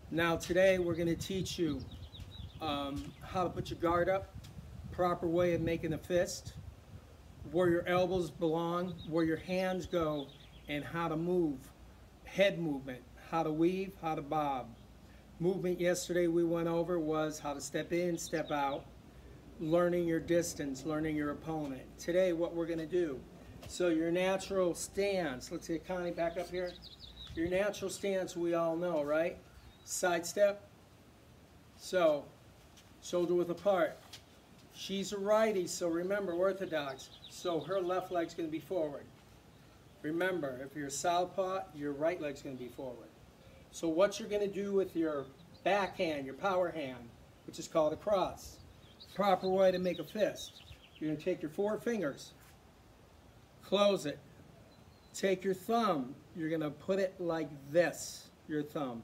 Now today we're going to teach you how to put your guard up, proper way of making a fist, where your elbows belong, where your hands go, and how to move, head movement, how to weave, how to bob. Movement yesterday we went over was how to step in, step out, learning your distance, learning your opponent. Today what we're going to do, so your natural stance, let's get Connie back up here. Your natural stance we all know, right? Side step. So, shoulder width apart. She's a righty, so remember, orthodox. So her left leg's going to be forward. Remember, if you're a southpaw, your right leg's going to be forward. So what you're going to do with your backhand, your power hand, which is called a cross. Proper way to make a fist. You're going to take your four fingers, close it. Take your thumb, you're going to put it like this, your thumb.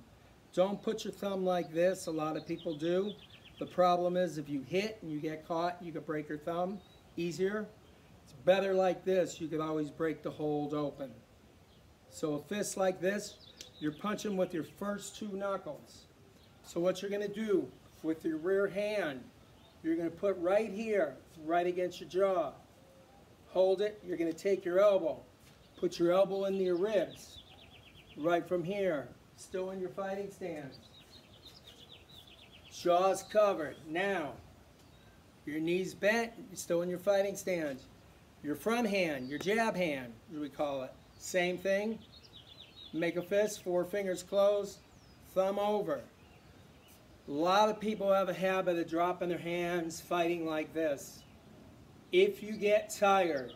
Don't put your thumb like this, a lot of people do. The problem is if you hit and you get caught, you could break your thumb easier. It's better like this, you could always break the hold open. So a fist like this, you're punching with your first two knuckles. So what you're going to do with your rear hand, you're going to put right here, right against your jaw. Hold it, you're going to take your elbow. Put your elbow into your ribs, right from here, still in your fighting stance. Jaws covered. Now, your knees bent, you're still in your fighting stance. Your front hand, your jab hand, as we call it. Same thing. Make a fist, four fingers closed, thumb over. A lot of people have a habit of dropping their hands, fighting like this. If you get tired,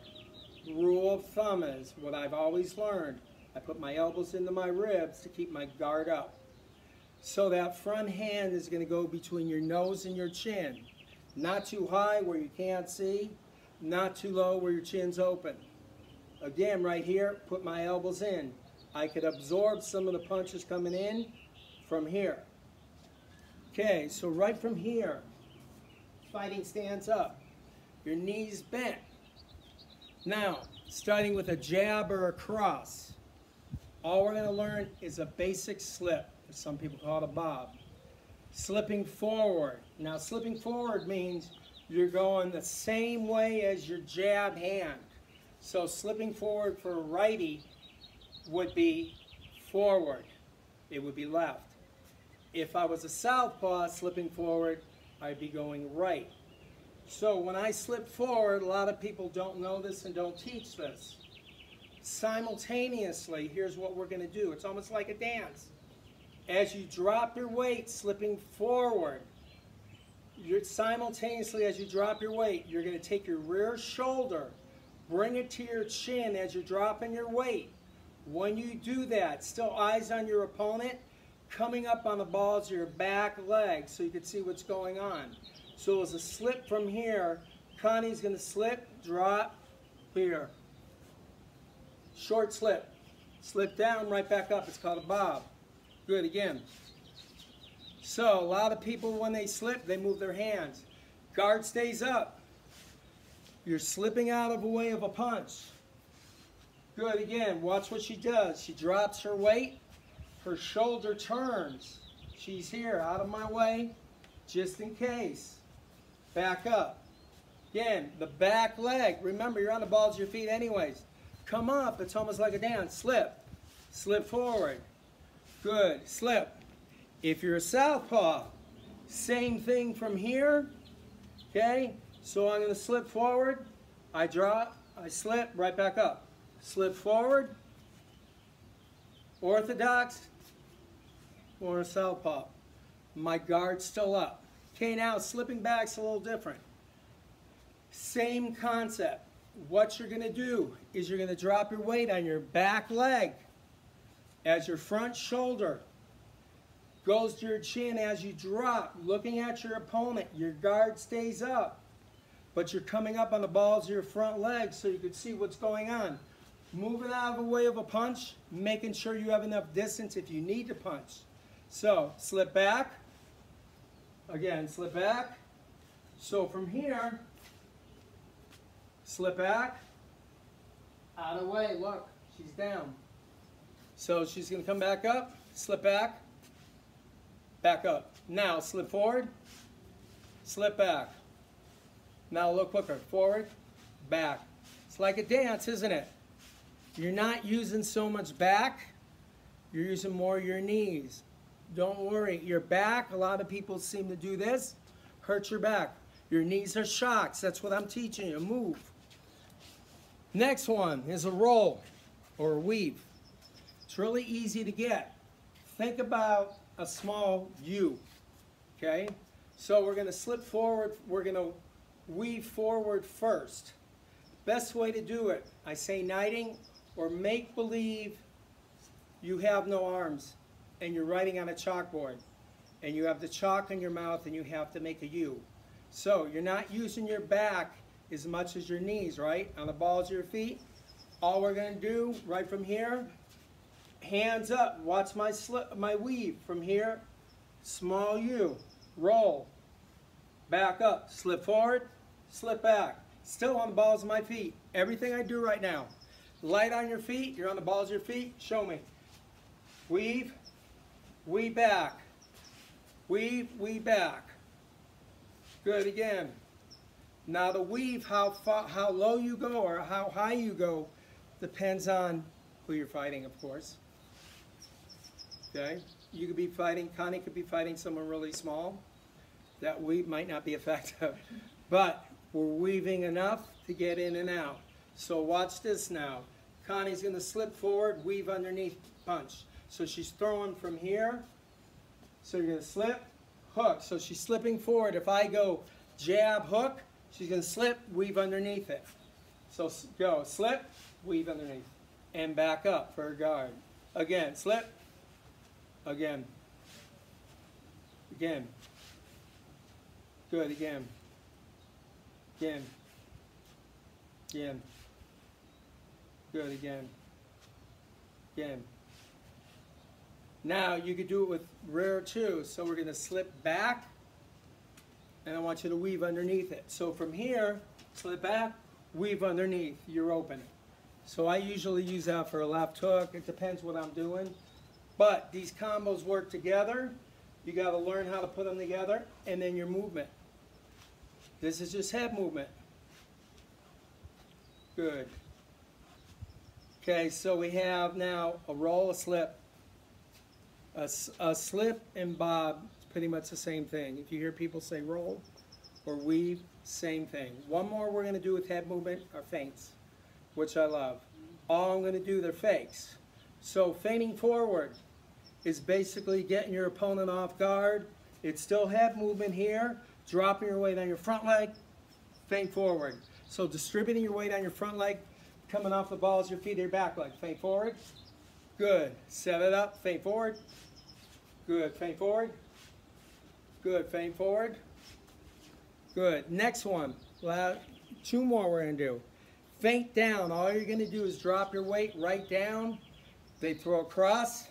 rule of thumb is, what I've always learned, I put my elbows into my ribs to keep my guard up. So that front hand is going to go between your nose and your chin. Not too high where you can't see, not too low where your chin's open. Again, right here, put my elbows in. I could absorb some of the punches coming in from here. Okay, so right from here, fighting stance up. Your knees bent. Now, starting with a jab or a cross, all we're going to learn is a basic slip. Some people call it a bob. Slipping forward. Now, slipping forward means you're going the same way as your jab hand. So slipping forward for a righty would be forward. It would be left. If I was a southpaw slipping forward, I'd be going right. So when I slip forward, a lot of people don't know this and don't teach this. Simultaneously, here's what we're going to do. It's almost like a dance. As you drop your weight, slipping forward, simultaneously as you drop your weight, you're going to take your rear shoulder, bring it to your chin as you're dropping your weight. When you do that, still eyes on your opponent, coming up on the balls of your back leg so you can see what's going on. So as a slip from here, Connie's going to slip, drop, here. Short slip. Slip down, right back up. It's called a bob. Good, again. So a lot of people, when they slip, they move their hands. Guard stays up. You're slipping out of the way of a punch. Good, again. Watch what she does. She drops her weight. Her shoulder turns. She's here, out of my way, just in case. Back up. Again, the back leg. Remember, you're on the balls of your feet anyways. Come up. It's almost like a dance. Slip. Slip forward. Good. Slip. If you're a southpaw, same thing from here. Okay? So I'm going to slip forward. I drop. I slip. Right back up. Slip forward. Orthodox or a southpaw. My guard's still up. Okay, now slipping back's a little different. Same concept. What you're going to do is you're going to drop your weight on your back leg as your front shoulder goes to your chin as you drop, looking at your opponent. Your guard stays up, but you're coming up on the balls of your front leg so you can see what's going on. Moving out of the way of a punch, making sure you have enough distance if you need to punch. So, slip back. Again, slip back. So from here, slip back. Out of the way, look, she's down. So she's going to come back up, slip back. back up. Now slip forward, slip back. Now a little quicker, forward, back. It's like a dance, isn't it? You're not using so much back, you're using more your knees. Don't worry, your back, a lot of people seem to do this, hurt your back. Your knees are shocks, that's what I'm teaching you, move. Next one is a roll or a weave. It's really easy to get. Think about a small U, okay? So we're gonna slip forward, we're gonna weave forward first. Best way to do it, I say knighting or make believe you have no arms and you're writing on a chalkboard and you have the chalk in your mouth and you have to make a U. So you're not using your back as much as your knees, right? On the balls of your feet. All we're gonna do right from here, hands up, watch my weave from here, small U, roll, back up, slip forward, slip back. Still on the balls of my feet. Everything I do right now. Light on your feet, you're on the balls of your feet, show me. Weave, weave back. Weave, weave back. Good, again. Now the weave, how low you go or how high you go, depends on who you're fighting, of course. Okay? You could be fighting, Connie could be fighting someone really small. That weave might not be effective. But we're weaving enough to get in and out. So watch this now. Connie's going to slip forward, weave underneath, punch. So she's throwing from here. So you're going to slip, hook. So she's slipping forward. If I go jab, hook, she's going to slip, weave underneath it. So go, slip, weave underneath. And back up for her guard. Again, slip. Again. Again. Good, again. Again. Again. Good, again. Again. Now you could do it with rear too. So we're going to slip back and I want you to weave underneath it. So from here, slip back, weave underneath, you're open. So I usually use that for a left hook. It depends what I'm doing. But these combos work together. You got to learn how to put them together and then your movement. This is just head movement. Good. Okay, so we have now a roll, a slip. A slip and bob is pretty much the same thing. If you hear people say roll or weave, same thing. One more we're going to do with head movement are feints, which I love. All I'm going to do, they're fakes. So feinting forward is basically getting your opponent off guard. It's still head movement here, dropping your weight on your front leg, feint forward. So distributing your weight on your front leg, coming off the balls of your feet to your back leg. Feint forward. Good. Set it up. Feint forward. Good. Feint forward. Good. Feint forward. Good. Next one. Two more we're going to do. Feint down. All you're going to do is drop your weight right down. They throw across.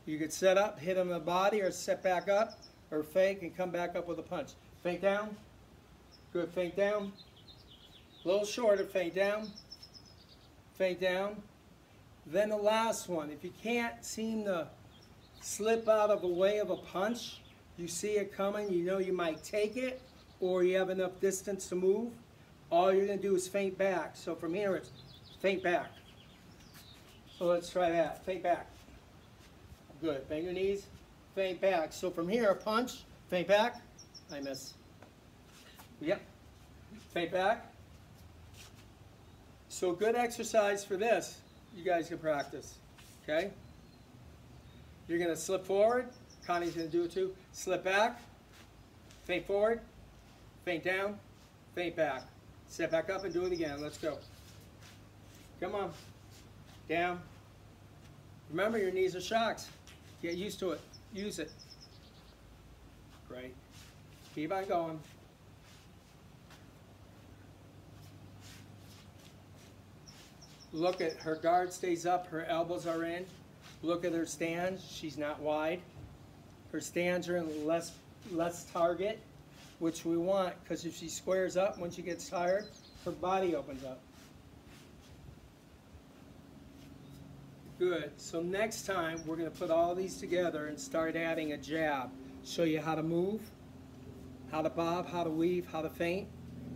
You could set up, hit them in the body, or set back up, or fake and come back up with a punch. Feint down. Good. Feint down. A little shorter. Feint down. Feint down. Then the last one. If you can't seem to slip out of the way of a punch, you see it coming, you know you might take it, or you have enough distance to move, all you're going to do is feint back. So from here it's feint back. So let's try that. Feint back. Good. Bend your knees. Feint back. So from here, a punch, feint back. I miss. Yep. Feint back. So good exercise for this. You guys can practice. Okay? You're going to slip forward. Connie's going to do it too. Slip back. Feint forward. Feint down. Feint back. Step back up and do it again. Let's go. Come on. Down. Remember, your knees are shocks. Get used to it. Use it. Great. Keep on going. Look at her guard stays up, her elbows are in. Look at her stance, she's not wide. Her stands are in less target, which we want, because if she squares up when she gets tired, her body opens up. Good. So next time we're going to put all these together and start adding a jab. show you how to move, how to bob, how to weave, how to feint,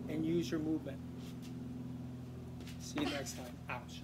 and use your movement. See you next time. Ouch.